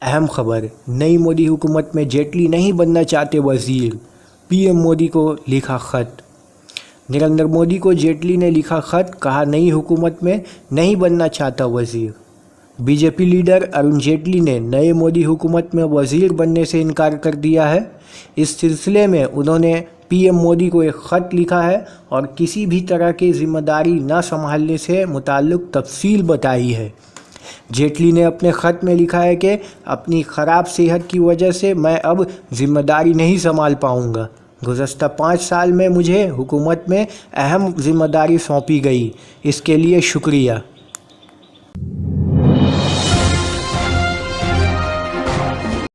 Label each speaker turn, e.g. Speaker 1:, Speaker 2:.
Speaker 1: अहम खबर, नई मोदी हुकूमत में जेटली नहीं बनना चाहते वजीर, पीएम मोदी को लिखा खत। नरेंद्र मोदी को जेटली ने लिखा खत, कहा नई हुकूमत में नहीं बनना चाहता वजीर। बीजेपी लीडर अरुण जेटली ने नए मोदी हुकूमत में वजीर बनने से इनकार कर दिया है। इस सिलसिले में उन्होंने पीएम मोदी को एक ख़त लिखा है और किसी भी तरह की जिम्मेदारी न संभालने से मुताल्लिक़ तफसील बताई है। जेटली ने अपने ख़त में लिखा है कि अपनी ख़राब सेहत की वजह से मैं अब जिम्मेदारी नहीं संभाल पाऊँगा। गुज़श्ता 5 साल में मुझे हुकूमत में अहम जिम्मेदारी सौंपी गई, इसके लिए शुक्रिया।